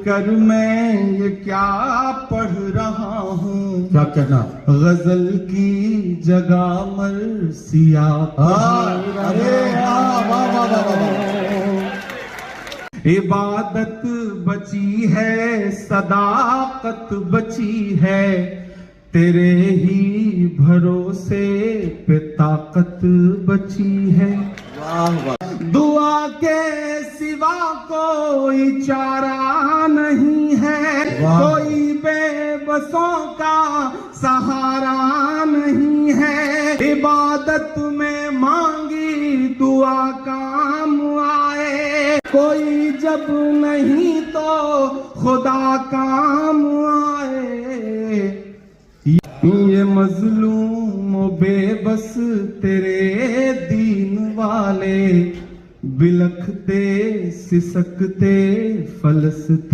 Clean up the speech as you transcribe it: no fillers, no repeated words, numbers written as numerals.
कर मैं ये क्या पढ़ रहा हूँ, क्या कहना? गजल की जगह मरसिया अरे वाह वाह वाह वाह वाह। इबादत बची है, सदाकत बची है, तेरे ही भरोसे पे ताकत बची है। वाह वाह। दुआ के सिवा कोई चारा नहीं है, वाह। कोई बेबसों का सहारा नहीं है। इबादत में मांगी दुआ काम आए, कोई जब नहीं तो खुदा काम आए। ये मजलूम बेबस तेरे दीन वाले, बिलखते सिसकते फलसती